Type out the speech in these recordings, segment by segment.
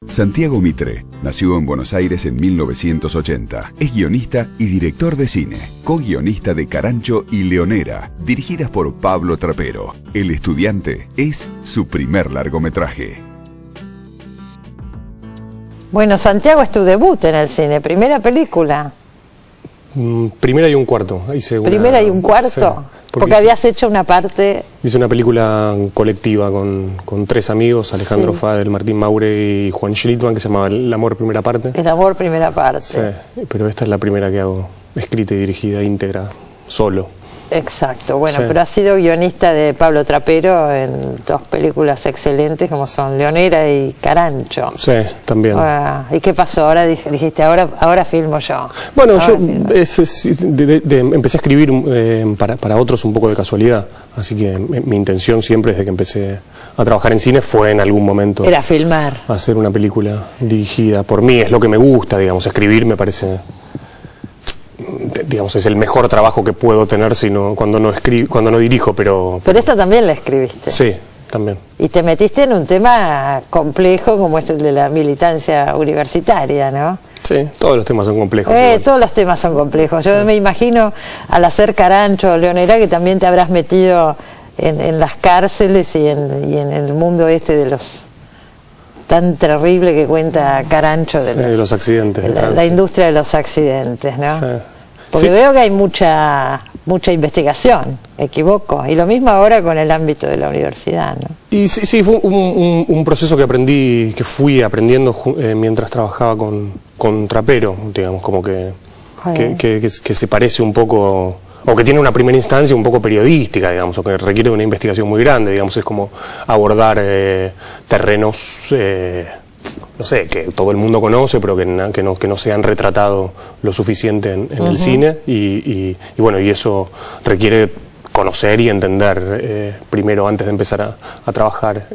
Santiago Mitre nació en Buenos Aires en 1980. Es guionista y director de cine, co-guionista de Carancho y Leonera, dirigidas por Pablo Trapero. El Estudiante es su primer largometraje. Bueno, Santiago, es tu debut en el cine, primera película. Primera y un cuarto. ¿Primera y un cuarto? Sí, porque habías hecho una parte... Hice una película colectiva con tres amigos, Alejandro Fadel, Martín Maure y Juan Schlitman, que se llamaba El amor primera parte. El amor primera parte. Sí, pero esta es la primera que hago, escrita y dirigida íntegra, solo. Exacto, bueno, pero has sido guionista de Pablo Trapero en dos películas excelentes como son Leonera y Carancho. Sí, también. ¿Y qué pasó? Ahora dijiste, ahora filmo yo. Bueno, yo empecé a escribir para otros un poco de casualidad, así que mi intención siempre desde que empecé a trabajar en cine fue en algún momento... Era filmar. Hacer una película dirigida por mí, es lo que me gusta, digamos, escribir me parece... Digamos, es el mejor trabajo que puedo tener cuando no dirijo, pero... Pero esta también la escribiste. Sí, también. Y te metiste en un tema complejo como es el de la militancia universitaria, ¿no? Sí, todos los temas son complejos. Todos los temas son complejos. Yo me imagino, al hacer Carancho, Leonera, que también te habrás metido en las cárceles y en el mundo este de los... tan terrible que cuenta Carancho de los accidentes. La industria de los accidentes, ¿no? Sí. Porque veo que hay mucha investigación, me equivoco, y lo mismo ahora con el ámbito de la universidad, ¿no? Y sí, fue un proceso que fui aprendiendo mientras trabajaba con Trapero, digamos, como que se parece un poco... o que tiene una primera instancia un poco periodística, digamos, o que requiere de una investigación muy grande, digamos, es como abordar terrenos, no sé, que todo el mundo conoce, pero que no se han retratado lo suficiente en el cine, y bueno, y eso requiere conocer y entender primero antes de empezar a trabajar.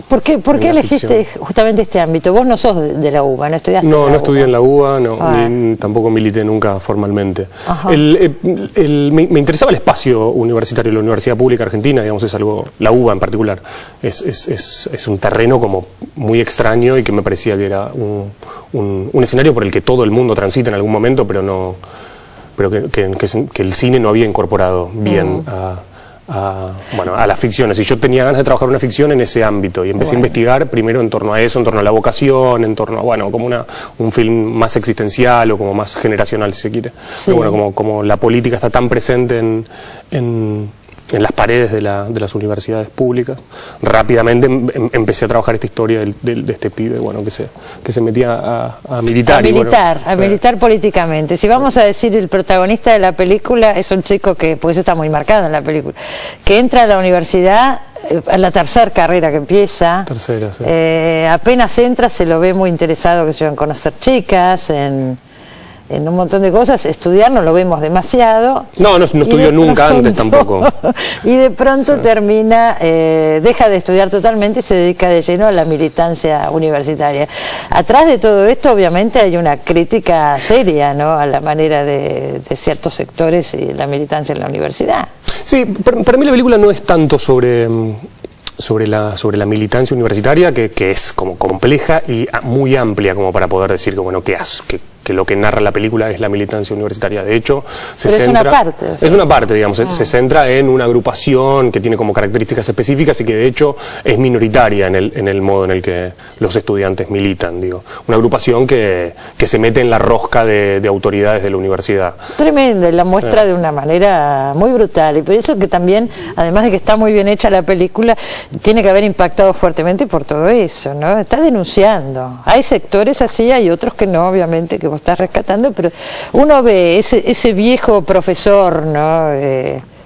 ¿Por qué elegiste justamente este ámbito? Vos no sos de la UBA, ¿no estudiaste? No, no estudié en la UBA, ni tampoco milité nunca formalmente. Me interesaba el espacio universitario, la Universidad Pública Argentina, digamos, es algo, la UBA en particular, es un terreno como muy extraño y que me parecía que era un escenario por el que todo el mundo transita en algún momento, pero que el cine no había incorporado bien a las ficciones, y yo tenía ganas de trabajar una ficción en ese ámbito y empecé a investigar primero en torno a eso, en torno a la vocación, en torno a, bueno, como un film más existencial o como más generacional, si se quiere. Pero bueno, como la política está tan presente en las paredes de las universidades públicas, rápidamente empecé a trabajar esta historia de este pibe, bueno, que se metía a militar. A militar políticamente. Si vamos a decir, el protagonista de la película es un chico que, pues eso está muy marcado en la película, que entra a la universidad a la tercera carrera que empieza. Tercera, sí. Apenas entra, se lo ve muy interesado en conocer chicas, en un montón de cosas. Estudiar no lo vemos demasiado. No estudió nunca antes tampoco. Y de pronto termina, deja de estudiar totalmente y se dedica de lleno a la militancia universitaria. Atrás de todo esto, obviamente, hay una crítica seria, ¿no?, a la manera de ciertos sectores y la militancia en la universidad. Sí, para mí la película no es tanto sobre la militancia universitaria, que es como compleja y muy amplia como para poder decir que, bueno, que lo que narra la película es la militancia universitaria. De hecho, es una parte. Es una parte, digamos, se centra en una agrupación que tiene como características específicas y que de hecho es minoritaria en el modo en el que los estudiantes militan, digo. Una agrupación que se mete en la rosca de autoridades de la universidad. Tremenda, y la muestra de una manera muy brutal, y por eso que también, además de que está muy bien hecha la película, tiene que haber impactado fuertemente por todo eso, ¿no? Está denunciando. Hay sectores así, hay otros que no, obviamente, que vos estás rescatando, pero uno ve ese viejo profesor, ¿no?,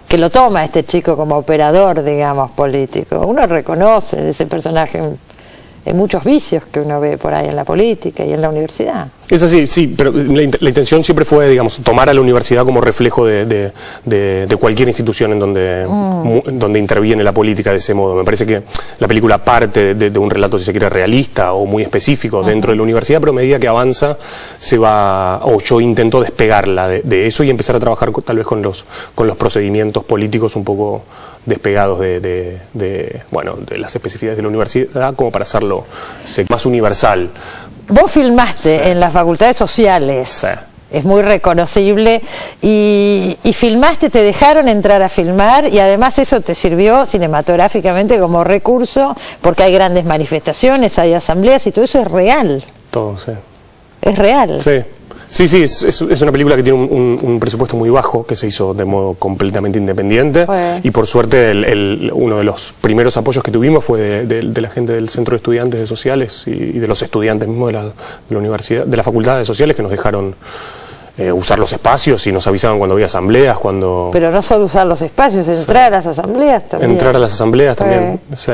que lo toma este chico como operador, digamos, político. Uno reconoce ese personaje en muchos vicios que uno ve por ahí en la política y en la universidad. Es así, sí, pero la intención siempre fue, digamos, tomar a la universidad como reflejo de cualquier institución en donde interviene la política de ese modo. Me parece que la película parte de un relato, si se quiere, realista o muy específico dentro de la universidad, pero a medida que avanza yo intento despegarla de eso y empezar a trabajar tal vez con los procedimientos políticos un poco despegados bueno, de las especificidades de la universidad, como para hacerlo más universal. Vos filmaste en las facultades sociales. Sí. Es muy reconocible y filmaste, te dejaron entrar a filmar y además eso te sirvió cinematográficamente como recurso porque hay grandes manifestaciones, hay asambleas y todo eso es real. Todo, sí. Es real. Sí. Sí, es una película que tiene un presupuesto muy bajo, que se hizo de modo completamente independiente, y por suerte uno de los primeros apoyos que tuvimos fue de la gente del Centro de Estudiantes de Sociales y de los estudiantes mismos de la universidad, de la Facultad de Sociales, que nos dejaron usar los espacios y nos avisaban cuando había asambleas, cuando... Pero no solo usar los espacios, entrar a las asambleas también. Entrar a las asambleas también, sí.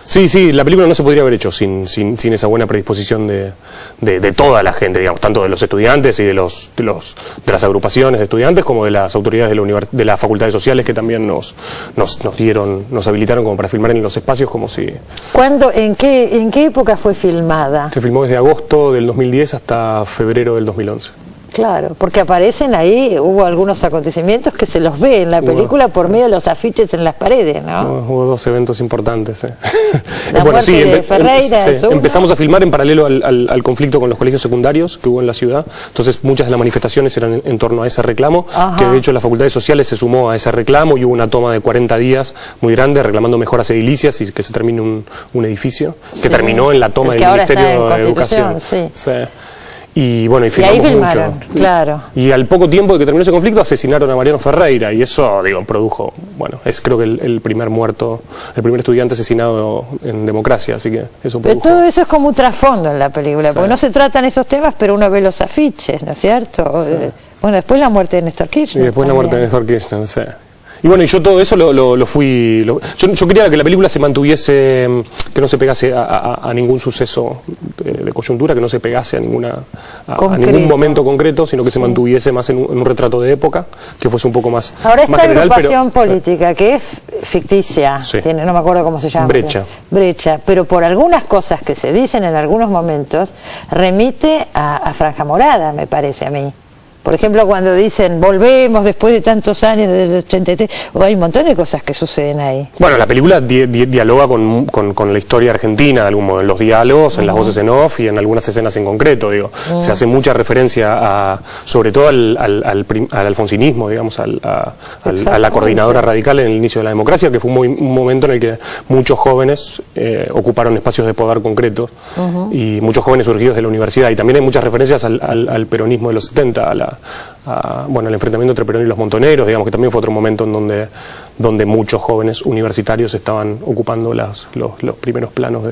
Sí, la película no se podría haber hecho sin esa buena predisposición de toda la gente, digamos, tanto de los estudiantes y de las agrupaciones de estudiantes como de las autoridades de las facultades sociales que también nos habilitaron como para filmar en los espacios como si... ¿Cuándo, en qué época fue filmada? Se filmó desde agosto del 2010 hasta febrero del 2011. Claro, porque aparecen ahí, hubo algunos acontecimientos que se los ve en la película por medio de los afiches en las paredes, ¿no? Hubo dos eventos importantes, La muerte de Ferreira, empezamos a filmar en paralelo al conflicto con los colegios secundarios que hubo en la ciudad, entonces muchas de las manifestaciones eran en torno a ese reclamo, que de hecho la Facultad de Sociales se sumó a ese reclamo y hubo una toma de 40 días muy grande reclamando mejoras edilicias y que se termine un edificio, que terminó en la toma del Ministerio de Educación. Y bueno, y filmamos filmaron, mucho. Claro. Y al poco tiempo de que terminó ese conflicto asesinaron a Mariano Ferreira y eso, produjo, bueno, es creo que el primer estudiante asesinado en democracia, así que eso produjo. Pero todo eso es como un trasfondo en la película, porque no se tratan esos temas, pero uno ve los afiches, ¿no es cierto? Sí. Bueno, después la muerte de Néstor Kirchner. Y después la muerte de Néstor Kirchner, sí. Y bueno, y yo todo eso yo quería que la película se mantuviese, que no se pegase a ningún suceso de coyuntura, que no se pegase a ningún momento concreto, sino que se mantuviese más en un retrato de época, que fuese un poco más general. Ahora esta agrupación política, que es ficticia, no me acuerdo cómo se llama. Brecha, pero por algunas cosas que se dicen en algunos momentos, remite a Franja Morada, me parece a mí. Por ejemplo, cuando dicen, volvemos después de tantos años, desde el 83, hay un montón de cosas que suceden ahí. Bueno, la película dialoga con la historia argentina, de algún modo, en los diálogos, en las voces en off y en algunas escenas en concreto, Se hace mucha referencia, sobre todo al alfonsinismo, digamos, a la coordinadora radical en el inicio de la democracia, que fue un momento en el que muchos jóvenes ocuparon espacios de poder concretos, y muchos jóvenes surgidos de la universidad, y también hay muchas referencias al peronismo de los 70, el enfrentamiento entre Perón y los Montoneros, digamos que también fue otro momento en donde muchos jóvenes universitarios estaban ocupando los primeros planos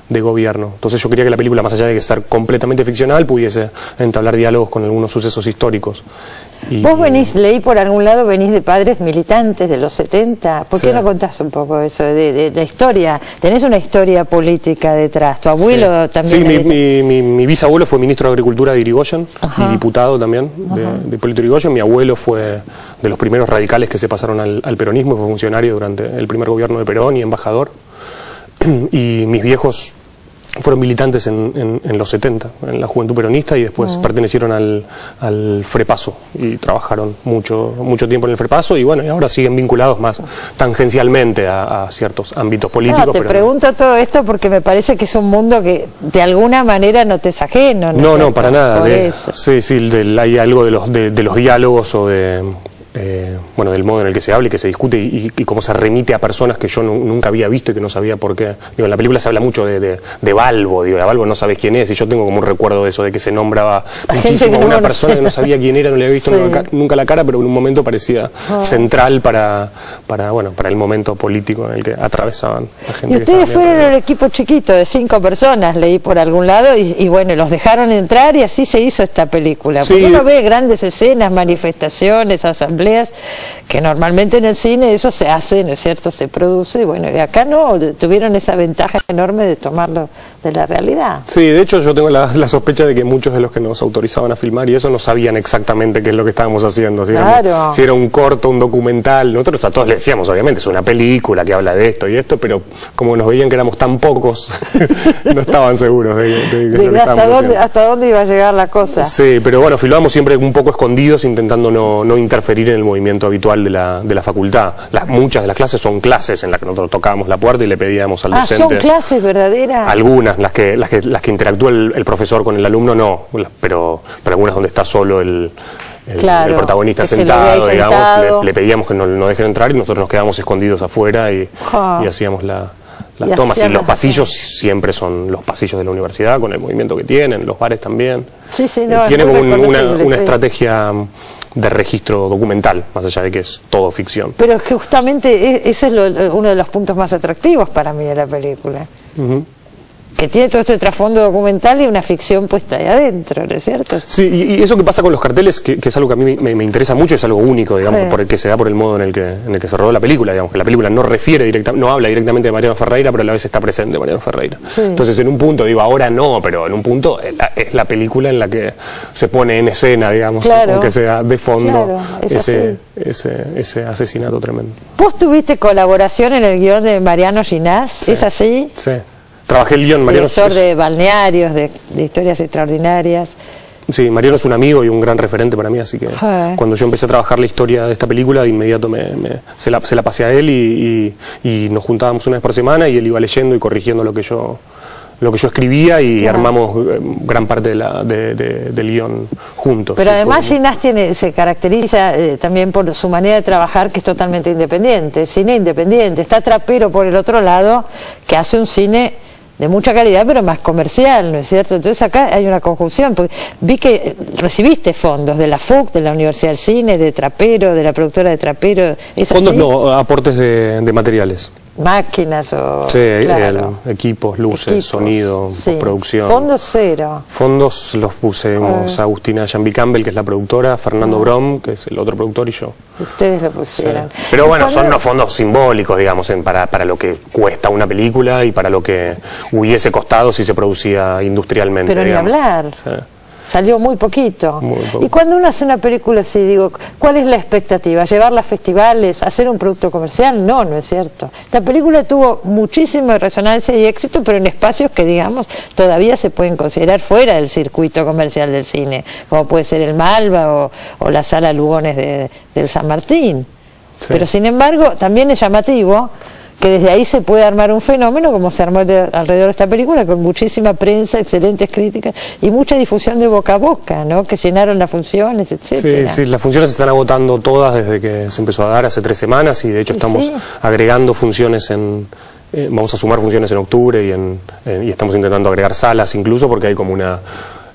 de gobierno. Entonces yo quería que la película, más allá de estar completamente ficcional, pudiese entablar diálogos con algunos sucesos históricos. Vos leí por algún lado, venís de padres militantes de los 70, ¿por qué no contás un poco eso de la historia? Tenés una historia política detrás, tu abuelo también... Sí, mi bisabuelo fue ministro de Agricultura de Irigoyen y diputado también de Hipólito Yrigoyen. Mi abuelo fue de los primeros radicales que se pasaron al peronismo, fue funcionario durante el primer gobierno de Perón y embajador. Y mis viejos fueron militantes en los 70, en la Juventud Peronista, y después pertenecieron al Frepaso y trabajaron mucho tiempo en el Frepaso, y bueno, y ahora siguen vinculados más tangencialmente a ciertos ámbitos políticos. Te pregunto todo esto porque me parece que es un mundo que de alguna manera no te es ajeno. No, para nada. Hay algo de los diálogos o del modo en el que se habla y que se discute y cómo se remite a personas que yo nunca había visto y que no sabía por qué. En la película se habla mucho de Balbo, a Balbo no sabes quién es, y yo tengo como un recuerdo de eso, de que se nombraba muchísimo a una persona que no sabía quién era, no le había visto nunca la cara, pero en un momento parecía central para el momento político en el que atravesaban la gente. Y ustedes fueron un equipo chiquito de 5 personas, leí por algún lado, y bueno, los dejaron entrar y así se hizo esta película. Porque uno ve grandes escenas, manifestaciones, asambleas, que normalmente en el cine eso se hace, ¿no es cierto?, se produce, y acá no, tuvieron esa ventaja enorme de tomarlo de la realidad. Sí, de hecho yo tengo la sospecha de que muchos de los que nos autorizaban a filmar y eso no sabían exactamente qué es lo que estábamos haciendo, si era un corto, un documental. Nosotros a todos le decíamos, obviamente, es una película que habla de esto y esto, pero como nos veían que éramos tan pocos, no estaban seguros de hasta dónde iba a llegar la cosa. Sí, pero bueno, filmamos siempre un poco escondidos, intentando no interferir en el movimiento habitual de la facultad. Muchas de las clases son clases en las que nosotros tocábamos la puerta y le pedíamos al docente. ¿Son clases verdaderas? Algunas, las que interactúa el profesor con el alumno, no, pero algunas donde está solo el protagonista sentado, digamos, le pedíamos que no dejen entrar y nosotros nos quedamos escondidos afuera y hacíamos las tomas. Y los pasillos siempre son los pasillos de la universidad, con el movimiento que tienen, los bares también. Sí, sí, no, tiene como una estrategia de registro documental, más allá de que es todo ficción. Pero justamente ese es uno de los puntos más atractivos para mí de la película. Que tiene todo este trasfondo documental y una ficción puesta ahí adentro, ¿no es cierto? Sí, y eso que pasa con los carteles, que es algo que a mí me interesa mucho, es algo único, digamos, por el que se da por el modo en el que se rodó la película, digamos, que la película no habla directamente de Mariano Ferreira, pero a la vez está presente Mariano Ferreira. Sí. Entonces, en un punto, digo, ahora no, pero en un punto es la película en la que se pone en escena, digamos, aunque sea de fondo, ese asesinato tremendo. ¿Vos tuviste colaboración en el guión de Mariano Ginás? Sí. ¿Es así? Sí. Trabajé el guión, Mariano. Director de balnearios, de historias extraordinarias. Sí, Mariano es un amigo y un gran referente para mí, así que cuando yo empecé a trabajar la historia de esta película, de inmediato se la pasé a él y nos juntábamos una vez por semana y él iba leyendo y corrigiendo lo que yo escribía y armamos gran parte del guión juntos. Pero además Ginás se caracteriza también por su manera de trabajar, que es totalmente independiente, cine independiente. Está Trapero por el otro lado, que hace un cine de mucha calidad, pero más comercial, ¿no es cierto? Entonces acá hay una conjunción, porque vi que recibiste fondos de la FUC, de la Universidad del Cine, de Trapero, de la productora de Trapero. Fondos así? No, aportes de materiales. Máquinas o equipos, luces, sonido, producción. Fondos cero. Fondos los pusimos a Agustina Jambi Campbell, que es la productora, Fernando Brom, que es el otro productor, y yo. Ustedes lo pusieron. Sí. Pero bueno, son unos fondos simbólicos, digamos, para lo que cuesta una película y para lo que hubiese costado si se producía industrialmente. Pero digamos. Ni hablar. Sí. Salió muy poquito. Muy poco. Y cuando uno hace una película así, digo, ¿cuál es la expectativa? ¿Llevarla a festivales? ¿Hacer un producto comercial? No, no es cierto. Esta película tuvo muchísima resonancia y éxito, pero en espacios que, digamos, todavía se pueden considerar fuera del circuito comercial del cine, como puede ser el Malva o la Sala Lugones del San Martín. Sí. Pero, sin embargo, también es llamativo que desde ahí se puede armar un fenómeno como se armó alrededor de esta película, con muchísima prensa, excelentes críticas y mucha difusión de boca a boca, ¿no? Que llenaron las funciones, etcétera. Sí, las funciones se están agotando todas desde que se empezó a dar hace 3 semanas y de hecho estamos agregando funciones vamos a sumar funciones en octubre y estamos intentando agregar salas incluso, porque hay como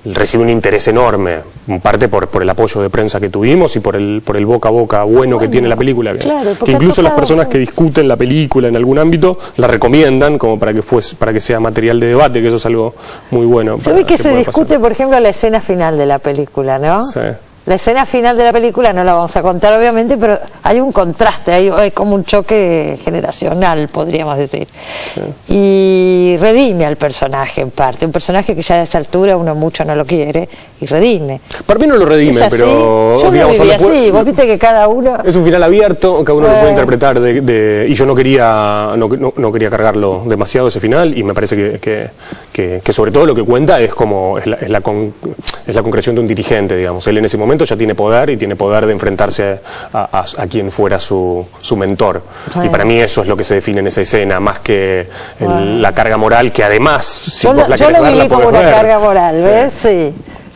recibe un interés enorme, en parte por el apoyo de prensa que tuvimos y por el boca a boca bueno que tiene la película, que incluso las personas que discuten la película en algún ámbito la recomiendan como para que sea material de debate, que eso es algo muy bueno. Se ve que se discute, por ejemplo, la escena final de la película, ¿no? Sí. La escena final de la película no la vamos a contar obviamente, pero hay un contraste, hay como un choque generacional, podríamos decir. Sí. Y redime al personaje en parte, un personaje que ya a esa altura uno mucho no lo quiere y redime. Para mí no lo redime, pero yo digamos, lo viví así, vos viste que cada uno... Es un final abierto, cada uno lo puede interpretar y yo no quería cargarlo demasiado ese final, y me parece que sobre todo lo que cuenta es la concreción de un dirigente, digamos. Él en ese momento ya tiene poder y tiene poder de enfrentarse a quien fuera su mentor. Y para mí eso es lo que se define en esa escena, más que la carga moral, que además, si vos la querés ver, la podés ver. Yo lo viví como una carga moral, ¿ves? Sí.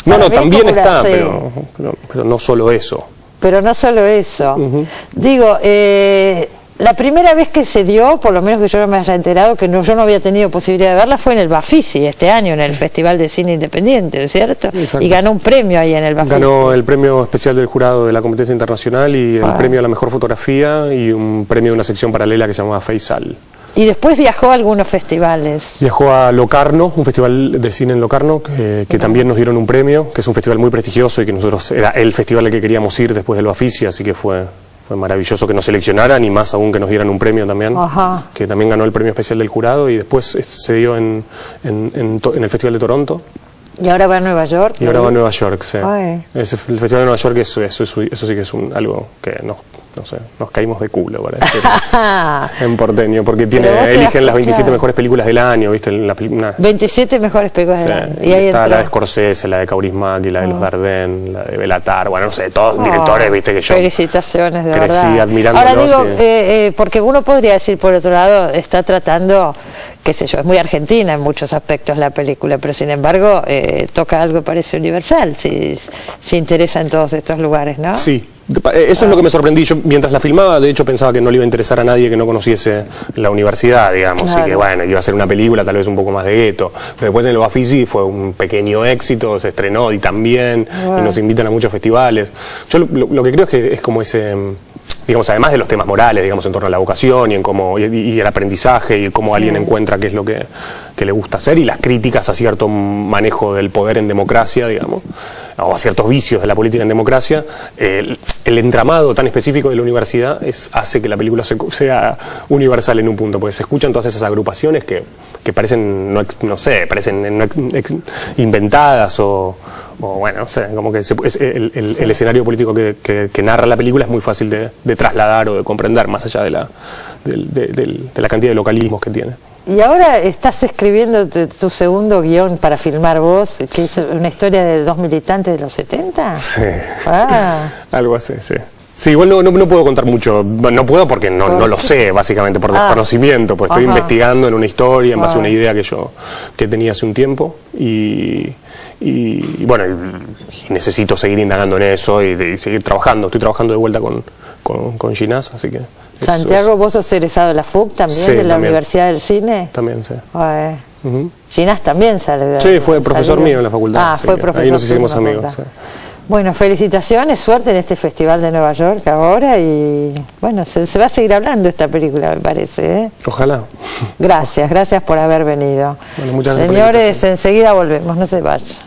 No, también está, pero no solo eso. Pero no solo eso. Digo, la primera vez que se dio, por lo menos que yo me haya enterado, que yo no había tenido posibilidad de verla, fue en el Bafisi este año, en el Festival de Cine Independiente, ¿no es cierto? Exacto. Y ganó un premio ahí en el Bafisi. Ganó el premio especial del jurado de la competencia internacional y el premio a la mejor fotografía y un premio de una sección paralela que se llamaba Faisal. Y después viajó a algunos festivales. Viajó a Locarno, un festival de cine en Locarno, que también nos dieron un premio, que es un festival muy prestigioso y que nosotros era el festival al que queríamos ir después del Bafisi, así que fue maravilloso que nos seleccionaran y más aún que nos dieran un premio también, que también ganó el premio especial del jurado y después se dio en el Festival de Toronto. ¿Y ahora va a Nueva York? Y ahora va a Nueva York, sí. El Festival de Nueva York, eso sí que es algo que no sé, nos caímos de culo, para decir en porteño, porque eligen las 27 mejores películas del año, ¿viste? 27 mejores películas del año. Y ahí está la de Scorsese, la de Kaurismäki, la de los Dardenne, la de Belatar, bueno, no sé, todos directores, ¿viste? Que yo felicitaciones, de crecí verdad. admirándolos. Ahora digo, porque uno podría decir, por otro lado, está tratando, qué sé yo, es muy argentina en muchos aspectos la película, pero sin embargo toca algo que parece universal, si interesa en todos estos lugares, ¿no? Sí. Eso es lo que me sorprendí. Yo, mientras la filmaba, de hecho, pensaba que no le iba a interesar a nadie que no conociese la universidad, digamos, claro. Y que, bueno, iba a ser una película tal vez un poco más de gueto. Pero después en el Bafisi fue un pequeño éxito, se estrenó y también, y nos invitan a muchos festivales. Yo lo que creo es que es como ese... digamos, además de los temas morales, digamos, en torno a la vocación y en cómo y el aprendizaje y cómo alguien encuentra qué es lo que le gusta hacer, y las críticas a cierto manejo del poder en democracia, digamos, o a ciertos vicios de la política en democracia, el entramado tan específico de la universidad hace que la película sea universal en un punto, porque se escuchan todas esas agrupaciones que parecen, no sé, parecen inventadas o bueno, no sé, como que el escenario político que narra la película es muy fácil de trasladar o de comprender, más allá de la cantidad de localismos que tiene. Y ahora estás escribiendo tu segundo guión para filmar vos, que es una historia de 2 militantes de los 70. Sí, algo así, sí. Sí, igual no puedo contar mucho, no puedo porque no lo sé, básicamente, por desconocimiento, pues estoy investigando en una historia en base a una idea que tenía hace un tiempo y bueno, y necesito seguir indagando en eso y seguir trabajando. Estoy trabajando de vuelta con Ginás, así que... Santiago, vos sos egresado de la FUC también, sí, de la Universidad del Cine. También, sí. Ginás también sale de... Sí, fue profesor mío en la facultad. Fue profesor. Ahí nos hicimos amigos. Sí. Bueno, felicitaciones, suerte en este festival de Nueva York ahora y bueno, se va a seguir hablando de esta película, me parece, ¿eh? Ojalá. Gracias por haber venido. Bueno, muchas gracias. Señores, enseguida volvemos, no se vayan.